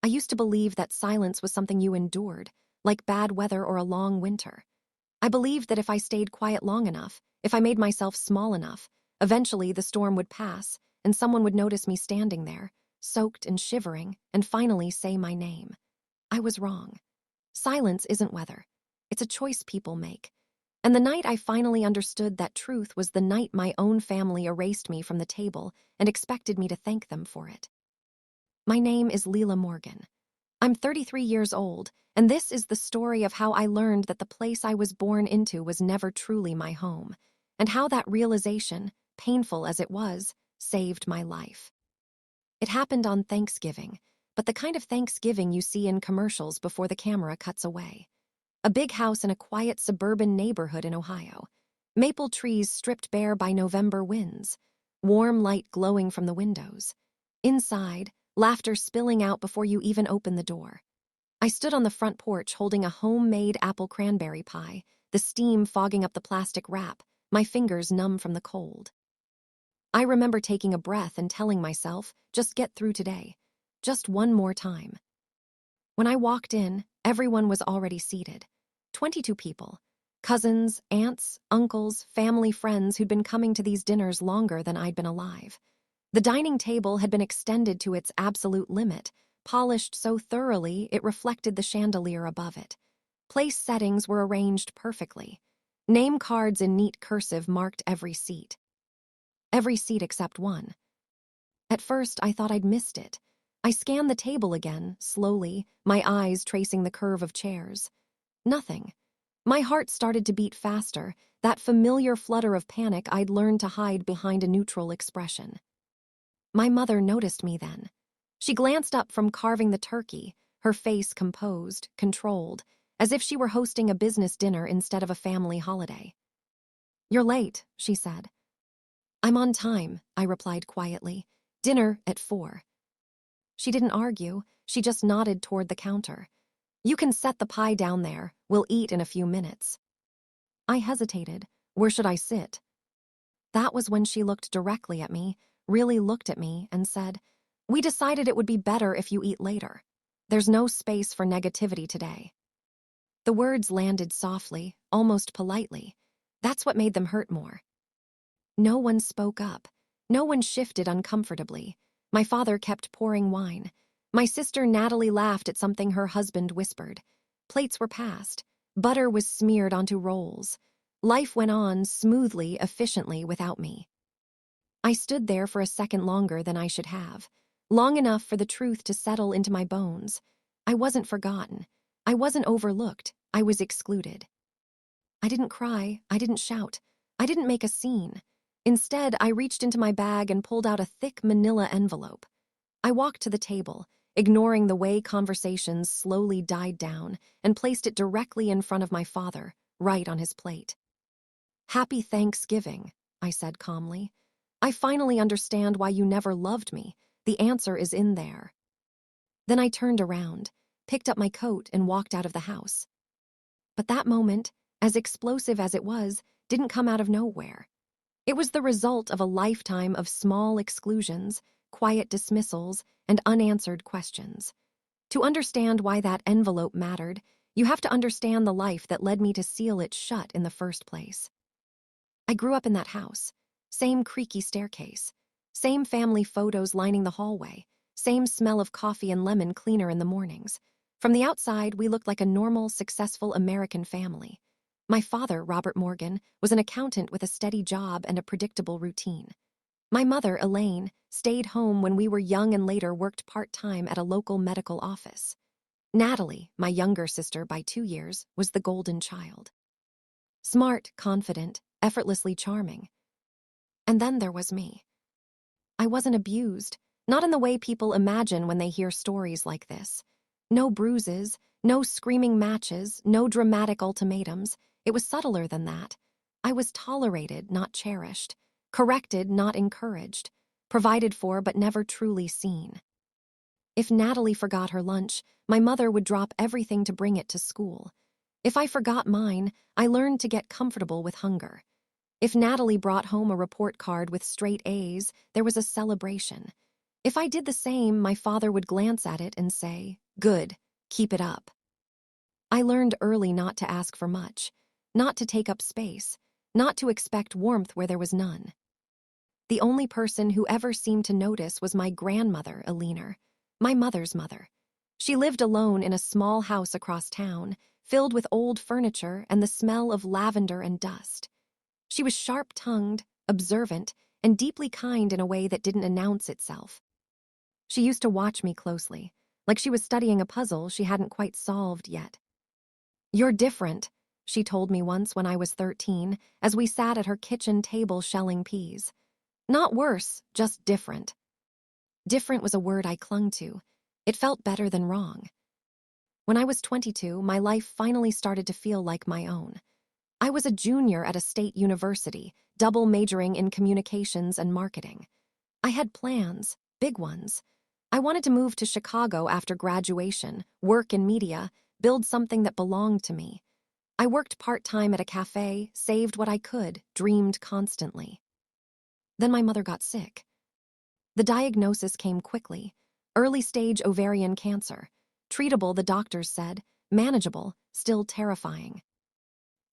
used to believe that silence was something you endured, like bad weather or a long winter. I believed that if I stayed quiet long enough, if I made myself small enough, eventually the storm would pass and someone would notice me standing there, soaked and shivering, and finally say my name. I was wrong. Silence isn't weather. It's a choice people make. And the night I finally understood that truth was the night my own family erased me from the table and expected me to thank them for it. My name is Leela Morgan. I'm 33 years old, and this is the story of how I learned that the place I was born into was never truly my home, and how that realization, painful as it was, saved my life. It happened on Thanksgiving, but the kind of Thanksgiving you see in commercials before the camera cuts away. A big house in a quiet suburban neighborhood in Ohio. Maple trees stripped bare by November winds. Warm light glowing from the windows. Inside, laughter spilling out before you even open the door. I stood on the front porch holding a homemade apple cranberry pie, the steam fogging up the plastic wrap, my fingers numb from the cold. I remember taking a breath and telling myself, just get through today. Just one more time. When I walked in, everyone was already seated. 22 people. Cousins, aunts, uncles, family friends who'd been coming to these dinners longer than I'd been alive. The dining table had been extended to its absolute limit, polished so thoroughly it reflected the chandelier above it. Place settings were arranged perfectly. Name cards in neat cursive marked every seat. Every seat except one. At first, I thought I'd missed it. I scanned the table again, slowly, my eyes tracing the curve of chairs. Nothing. My heart started to beat faster, that familiar flutter of panic I'd learned to hide behind a neutral expression. My mother noticed me then. She glanced up from carving the turkey, her face composed, controlled, as if she were hosting a business dinner instead of a family holiday. "You're late," she said. "I'm on time," I replied quietly. "Dinner at 4. She didn't argue, she just nodded toward the counter. "You can set the pie down there, we'll eat in a few minutes." I hesitated. Where should I sit? That was when she looked directly at me, really looked at me, and said, "We decided it would be better if you eat later. There's no space for negativity today." The words landed softly, almost politely. That's what made them hurt more. No one spoke up. No one shifted uncomfortably. My father kept pouring wine. My sister Natalie laughed at something her husband whispered. Plates were passed. Butter was smeared onto rolls. Life went on smoothly, efficiently without me. I stood there for a second longer than I should have. Long enough for the truth to settle into my bones. I wasn't forgotten. I wasn't overlooked. I was excluded. I didn't cry. I didn't shout. I didn't make a scene. Instead, I reached into my bag and pulled out a thick manila envelope. I walked to the table, ignoring the way conversations slowly died down, and placed it directly in front of my father, right on his plate. "Happy Thanksgiving," I said calmly. "I finally understand why you never loved me. The answer is in there." Then I turned around, picked up my coat, and walked out of the house. But that moment, as explosive as it was, didn't come out of nowhere. It was the result of a lifetime of small exclusions, quiet dismissals, and unanswered questions. To understand why that envelope mattered, you have to understand the life that led me to seal it shut in the first place. I grew up in that house. Same creaky staircase. Same family photos lining the hallway. Same smell of coffee and lemon cleaner in the mornings. From the outside, we looked like a normal, successful American family. My father, Robert Morgan, was an accountant with a steady job and a predictable routine. My mother, Elaine, stayed home when we were young and later worked part-time at a local medical office. Natalie, my younger sister by 2 years, was the golden child. Smart, confident, effortlessly charming. And then there was me. I wasn't abused, not in the way people imagine when they hear stories like this. No bruises, no screaming matches, no dramatic ultimatums. It was subtler than that. I was tolerated, not cherished. Corrected, not encouraged. Provided for, but never truly seen. If Natalie forgot her lunch, my mother would drop everything to bring it to school. If I forgot mine, I learned to get comfortable with hunger. If Natalie brought home a report card with straight A's, there was a celebration. If I did the same, my father would glance at it and say, "Good, keep it up." I learned early not to ask for much, not to take up space, not to expect warmth where there was none. The only person who ever seemed to notice was my grandmother, Eleanor, my mother's mother. She lived alone in a small house across town, filled with old furniture and the smell of lavender and dust. She was sharp-tongued, observant, and deeply kind in a way that didn't announce itself. She used to watch me closely, like she was studying a puzzle she hadn't quite solved yet. "You're different," she told me once when I was 13, as we sat at her kitchen table shelling peas. "Not worse, just different." Different was a word I clung to. It felt better than wrong. When I was 22, my life finally started to feel like my own. I was a junior at a state university, double majoring in communications and marketing. I had plans, big ones. I wanted to move to Chicago after graduation, work in media, build something that belonged to me. I worked part-time at a cafe, saved what I could, dreamed constantly. Then my mother got sick. The diagnosis came quickly. Early-stage ovarian cancer. Treatable, the doctors said. Manageable, still terrifying.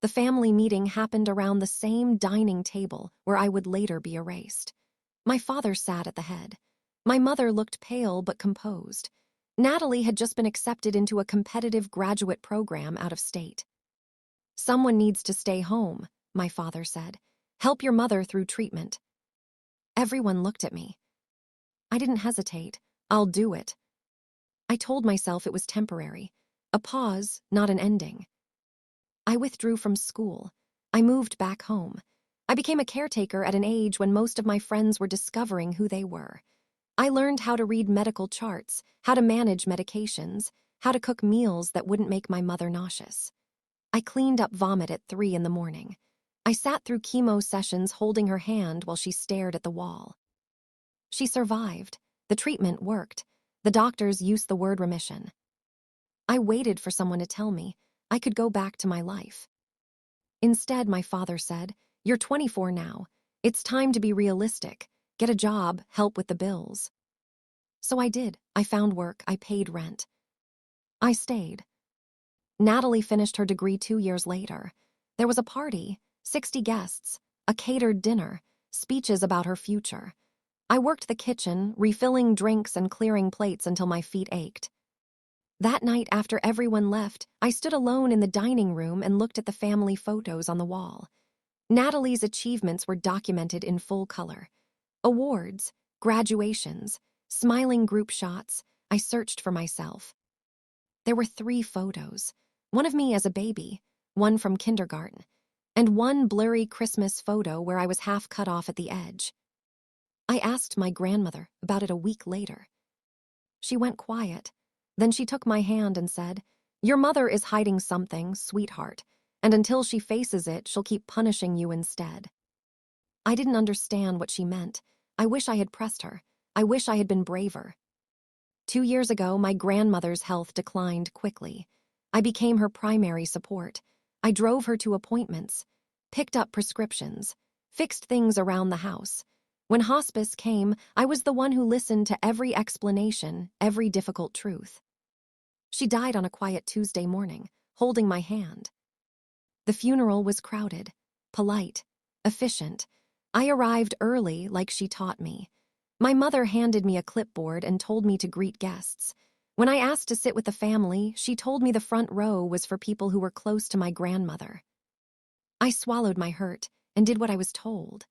The family meeting happened around the same dining table where I would later be erased. My father sat at the head. My mother looked pale but composed. Natalie had just been accepted into a competitive graduate program out of state. "Someone needs to stay home," my father said. "Help your mother through treatment." Everyone looked at me. I didn't hesitate. "I'll do it." I told myself it was temporary. A pause, not an ending. I withdrew from school. I moved back home. I became a caretaker at an age when most of my friends were discovering who they were. I learned how to read medical charts, how to manage medications, how to cook meals that wouldn't make my mother nauseous. I cleaned up vomit at 3 in the morning. I sat through chemo sessions holding her hand while she stared at the wall. She survived. The treatment worked. The doctors used the word remission. I waited for someone to tell me I could go back to my life. Instead, my father said, "You're 24 now. It's time to be realistic. Get a job, help with the bills." So I did. I found work. I paid rent. I stayed. Natalie finished her degree 2 years later. There was a party, 60 guests, a catered dinner, speeches about her future. I worked the kitchen, refilling drinks and clearing plates until my feet ached. That night, after everyone left, I stood alone in the dining room and looked at the family photos on the wall. Natalie's achievements were documented in full color. Awards, graduations, smiling group shots. I searched for myself. There were 3 photos. One of me as a baby, one from kindergarten, and one blurry Christmas photo where I was half cut off at the edge. I asked my grandmother about it a week later. She went quiet. Then she took my hand and said, "Your mother is hiding something, sweetheart, and until she faces it, she'll keep punishing you instead." I didn't understand what she meant. I wish I had pressed her. I wish I had been braver. 2 years ago, my grandmother's health declined quickly. I became her primary support. I drove her to appointments, picked up prescriptions, fixed things around the house. When hospice came, I was the one who listened to every explanation, every difficult truth. She died on a quiet Tuesday morning, holding my hand. The funeral was crowded, polite, efficient. I arrived early like she taught me. My mother handed me a clipboard and told me to greet guests. When I asked to sit with the family, she told me the front row was for people who were close to my grandmother. I swallowed my hurt and did what I was told.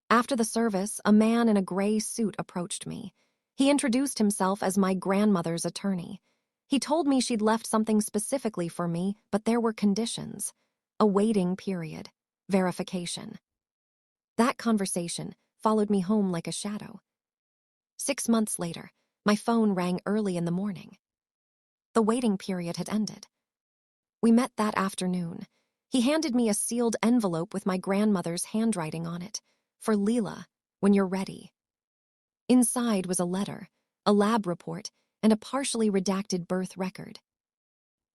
After the service, a man in a gray suit approached me. He introduced himself as my grandmother's attorney. He told me she'd left something specifically for me, but there were conditions. A waiting period. Verification. That conversation followed me home like a shadow. 6 months later, my phone rang early in the morning. The waiting period had ended. We met that afternoon. He handed me a sealed envelope with my grandmother's handwriting on it. "For Leela, when you're ready." Inside was a letter, a lab report, and a partially redacted birth record.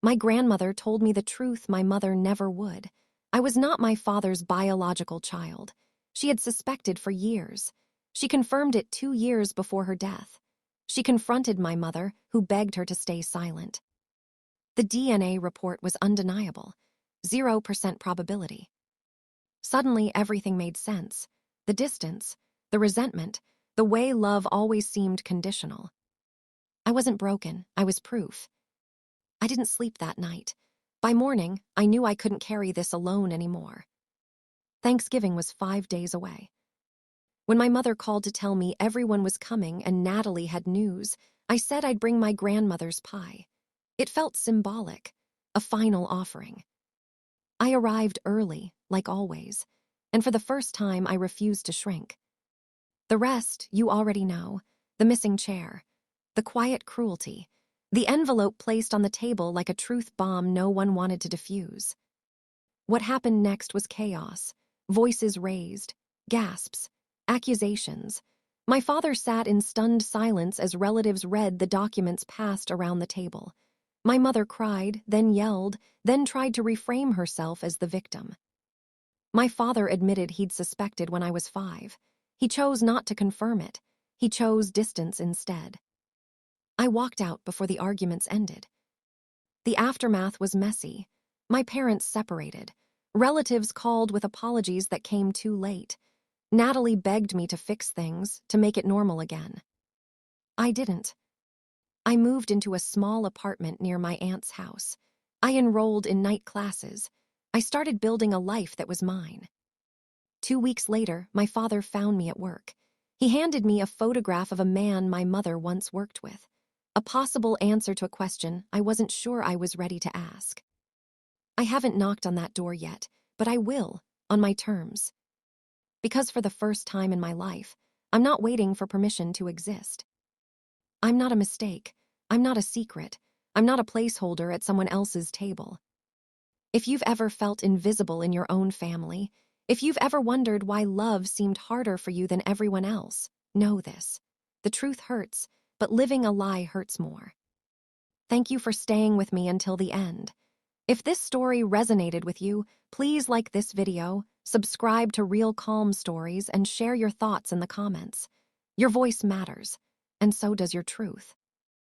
My grandmother told me the truth my mother never would. I was not my father's biological child. She had suspected for years. She confirmed it 2 years before her death. She confronted my mother, who begged her to stay silent. The DNA report was undeniable. 0% probability. Suddenly, everything made sense. The distance, the resentment, the way love always seemed conditional. I wasn't broken, I was proof. I didn't sleep that night. By morning, I knew I couldn't carry this alone anymore. Thanksgiving was 5 days away. When my mother called to tell me everyone was coming and Natalie had news, I said I'd bring my grandmother's pie. It felt symbolic, a final offering. I arrived early, like always, and for the first time I refused to shrink. The rest, you already know. The missing chair, the quiet cruelty, the envelope placed on the table like a truth bomb no one wanted to defuse. What happened next was chaos. Voices raised, gasps, accusations. My father sat in stunned silence as relatives read the documents passed around the table. My mother cried, then yelled, then tried to reframe herself as the victim. My father admitted he'd suspected when I was 5. He chose not to confirm it. He chose distance instead. I walked out before the arguments ended. The aftermath was messy. My parents separated. Relatives called with apologies that came too late. Natalie begged me to fix things, to make it normal again. I didn't. I moved into a small apartment near my aunt's house. I enrolled in night classes. I started building a life that was mine. 2 weeks later, my father found me at work. He handed me a photograph of a man my mother once worked with. A possible answer to a question I wasn't sure I was ready to ask. I haven't knocked on that door yet, but I will, on my terms. Because for the first time in my life, I'm not waiting for permission to exist. I'm not a mistake. I'm not a secret. I'm not a placeholder at someone else's table. If you've ever felt invisible in your own family, if you've ever wondered why love seemed harder for you than everyone else, know this. The truth hurts, but living a lie hurts more. Thank you for staying with me until the end. If this story resonated with you, please like this video, subscribe to Real Calm Stories, and share your thoughts in the comments. Your voice matters, and so does your truth.